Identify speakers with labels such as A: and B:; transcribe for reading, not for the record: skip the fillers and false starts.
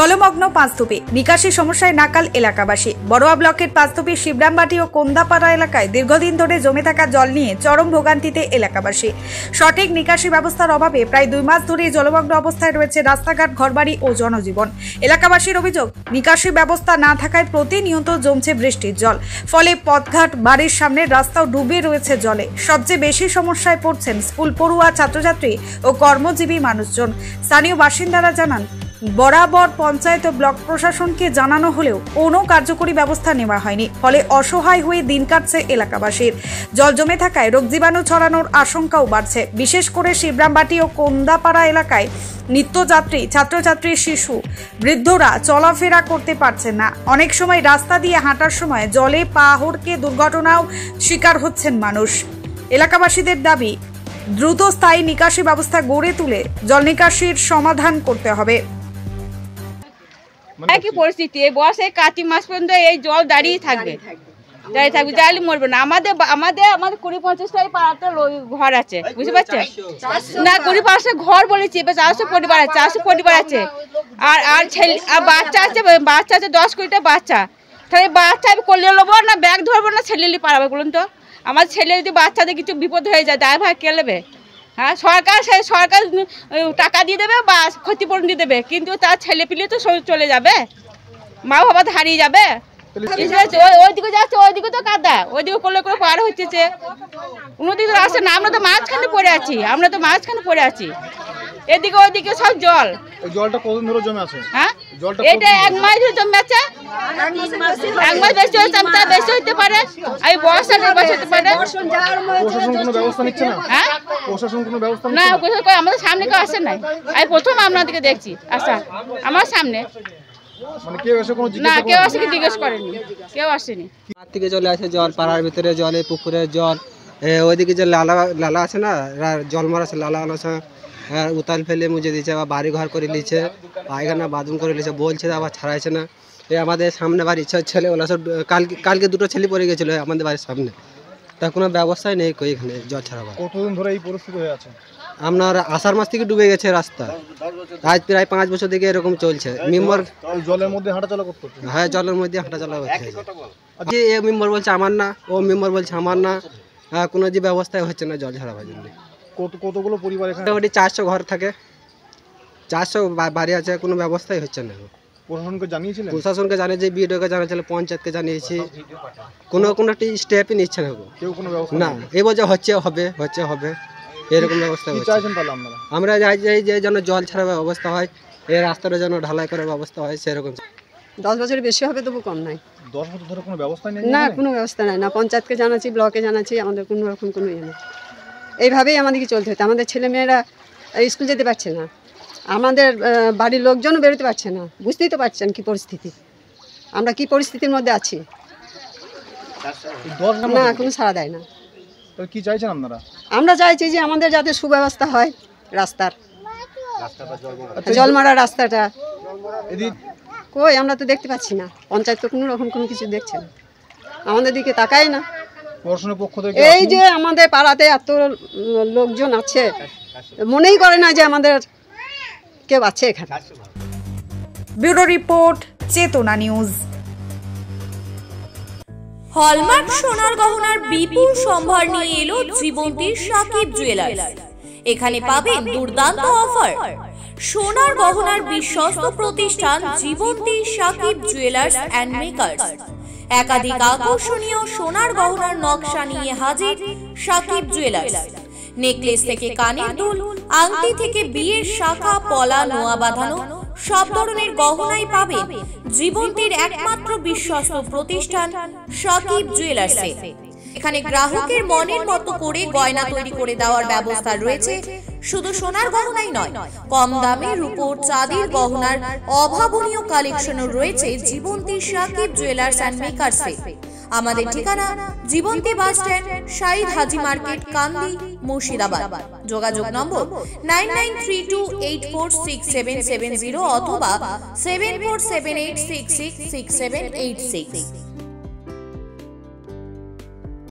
A: জলমগ্ন পাঁচথুপি, নিকাশি সমস্যায় নাকাল এলাকাবাসী। বড়ুয়া ব্লকের পাঁচথুপি, শিবরামবাটি ও কোন্দাপাড়া এলাকায় দীর্ঘদিন ধরে জমে থাকা জল নিয়ে চরম ভোগান্তিতে এলাকাবাসী। সঠিক নিকাশি ব্যবস্থার অভাবে প্রায় 2 মাস ধরে জলমগ্ন অবস্থায় রয়েছে রাস্তাঘাট, ঘরবাড়ি ও জনজীবন। এলাকাবাসীর অভিযোগ, নিকাশি ব্যবস্থা না থাকায় প্রতিনিয়ত জমছে বৃষ্টির জল, ফলে পথঘাট, বাড়ির সামনের রাস্তাও ডুবে রয়েছে জলে। সবচেয়ে বেশি সমস্যায় পড়ছেন স্কুল পড়ুয়া, ছাত্রছাত্রী ও কর্মজীবী মানুষজন। স্থানীয় বাসিন্দারা জানান, বরাবর পঞ্চায়েত ও ব্লক প্রশাসনকে জানানো হলেও কোনো কার্যকরী ব্যবস্থা নেওয়া হয়নি, ফলে অসহায় হয়ে দিন কাটছে এলাকাবাসীর। জল জমে থাকায় রোগ জীবাণু ছড়ানোর আশঙ্কাও বাড়ছে। বিশেষ করে শিবরামবাটি ও কোন্দাপাড়া এলাকায় নিত্যযাত্রী, ছাত্রছাত্রী, শিশু, বৃদ্ধরা চলাফেরা করতে পারছেন না। অনেক সময় রাস্তা দিয়ে হাঁটার সময় জলে পা হড়কে দুর্ঘটনাও শিকার হচ্ছেন মানুষ। এলাকাবাসীদের দাবি, দ্রুত স্থায়ী নিকাশি ব্যবস্থা গড়ে তুলে জল নিকাশির সমাধান করতে হবে।
B: একই পরিস্থিতি, এই বর্ষে কার্তিক মাস পর্যন্ত এই জল দাঁড়িয়ে থাকবে, জালি মরবে না। আমাদের 20-50টা পাড়াতে ঘর আছে, বুঝতে পারছেন না? 20-50টা ঘর বলেছি, 400 পরিবার আছে, 400 পরিবার আছে। আর ছেলে বাচ্চা আছে, 10 কোটিটা বাচ্চা। তাহলে বাচ্চা আমি করলে নেবো না, ব্যাগ ধরবো না, ছেলে নিয়ে পারাবে বলুন তো? আমার ছেলে যদি বাচ্চাদের কিছু বিপদ হয়ে যায়, ড্রাইভার কে নেবে? হ্যাঁ, সরকার টাকা দিয়ে দেবে বা ক্ষতিপূরণ দিয়ে দেবে, কিন্তু তার ছেলে পিলে তো চলে যাবে, মা বাবা হারিয়ে যাবে। ওইদিকে যাচ্ছে, ওইদিকে তো কাদা, ওইদিকে করলে করে পার হচ্ছে, কোনোদিকে আসে না। আমরা তো মাঝখানে পড়ে আছি, এদিকে ওইদিকে সব জল।
C: জলটা কতদিন ধরে জমে আছে?
B: হ্যাঁ, এটা 1 মাস ধরে জমে আছে। 1 মাস বেশি হচ্ছে, তার বেশি হতে পারে। এই বর্ষা হতে পারে।
C: প্রশাসন কোনো ব্যবস্থা নিচ্ছে না?
B: হ্যাঁ,
C: প্রশাসন কোনো ব্যবস্থা
B: না, আমাদের সামনে কেউ আসে নাই। আমি প্রথম আপনাদেরকে দেখছি আসা, আমার সামনে।
C: মানে কেউ এসে কোনো
B: না, কেউ আসে কি জিজ্ঞেস করেনি, কেউ আসেনি।
D: থেকে চলে আসে জল, পাড়ার ভিতরে জলে, পুকুরের জল, ওইদিকে যে লালা আছে না, জল মারা আছে, লালা আছে, উতাল ফেলে মুজে দিচ্ছে, আবার বাড়ি ঘর করে নিচ্ছে, পায়খানা বাথরুম করে নিচ্ছে, বলছে আবার ছাড়াইছে না। এই আমাদের সামনে বাড়ির ছেলে ওরা সব কালকে 2টো ছেলে পড়ে গেছিলো আমাদের বাড়ির সামনে, তার কোনো ব্যবস্থাই নেই এখানে জল ছাড়াবার।
C: কতদিন ধরে এই পরিস্থিতি হয়ে আছে?
D: আপনার আষাঢ় মাস থেকে ডুবে গেছে রাস্তা, আজ প্রায় 5 বছর থেকে এরকম চলছে। মেম্বার
C: জলের মধ্যে হাঁটাচলা করতে?
D: হ্যাঁ, জলের মধ্যে হাঁটাচলা করছে। এ মেম্বার বলছে আমার না, ও মেম্বার বলছে আমার না, কোনো যে ব্যবস্থাই হচ্ছে না জল ছাড়াবার জন্য।
C: কতগুলো পরিবার এখানে?
D: মোটামুটি 400 ঘর থাকে, 400 বাড়ি আছে, কোনো ব্যবস্থাই হচ্ছে না।
C: প্রশাসনকে জানিয়েছিলেন?
D: প্রশাসনকে জানিয়েছি, বিডিওকে জানিয়েছিল, পঞ্চায়েতকে জানিয়েছি, কোনো স্টেপই নিচ্ছে না
C: কেউ কোনো ব্যবস্থা
D: না। এই বছর হবে এরকম ব্যবস্থা হচ্ছে। আমরা যাই যে যেন জল ছাড়ার ব্যবস্থা হয়, এই রাস্তাটা যেন ঢালাই করার ব্যবস্থা হয় সেরকম।
E: 10 বছরের বেশি হবে, তবু কম নাই।
C: 10 বছর ধরে কোনো ব্যবস্থা নেই?
E: না, কোনো ব্যবস্থা নাই। না পঞ্চায়েতকে জানাচ্ছি, ব্লকে জানাচ্ছি, আমাদের কোনো রকম কোনো ইয়ে নেই। এইভাবেই আমাদেরকে চলতে হতো। আমাদের ছেলেমেয়েরা স্কুল যেতে পারছে না, আমাদের বাড়ির লোকজনও বেরোতে পারছে না। বুঝতেই তো পারছেন কি পরিস্থিতি, আমরা কি পরিস্থিতির মধ্যে আছি। না, কোনো সাড়া দেয় না।
C: কি চাইছেন আপনারা?
E: আমরা চাইছি যে আমাদের যাতে সুব্যবস্থা হয় রাস্তার, জল মারা রাস্তাটা। কই, আমরা তো দেখতে পাচ্ছি না, পঞ্চায়েত তো কোনো রকম কোনো কিছু দেখছে না, আমাদের দিকে তাকায় না। এই যে আমাদের পাড়াতে এত লোকজন আছে, মনেই করে না যে আমাদের কেউ আছে এখানে।
A: ব্যুরো রিপোর্ট, চেতনা নিউজ।
F: হলমার্ক সোনার গহনার বিপুল সম্ভার নিয়ে এলো জীবন্তীর সাকিব জুয়েলার্স। এখানে পাবেন দুর্দান্ত অফার। সোনার গহনার বিশ্বস্ত প্রতিষ্ঠান Jibanti Sakib jewellers and makers. একাধিক আকর্ষণীয় সোনার গহনার নকশা নিয়ে হাজির সাকিব জুয়েলার্স। নেকলেস থেকে কানের দুল, আংটি থেকে বিয়ের শাখা, পলা, নোয়া বাঁধানো সব ধরনের গহনাই পাবেন জীবন্তীর একমাত্র বিশ্বস্ত প্রতিষ্ঠান সাকিব জুয়েলার্সে। এখানে গ্রাহকের মনের মতো করে গয়না তৈরি করে দেওয়ার ব্যবস্থা রয়েছে। শুধু সোনার গহনাই নয়, কম দামে রূপোর, চাঁদির গহনার অভাবনীয় কালেকশনও রয়েছে জীবন্তী সাকিব জুয়েলার্স অ্যান্ড মেকার্সে। আমাদের ঠিকানা জীবন্তী বাস স্ট্যান্ড, শাহিদ হাজি মার্কেট, কান্দি, মুর্শিদাবাদ। যোগাযোগ নম্বর 9932846770 অথবা 7478666786।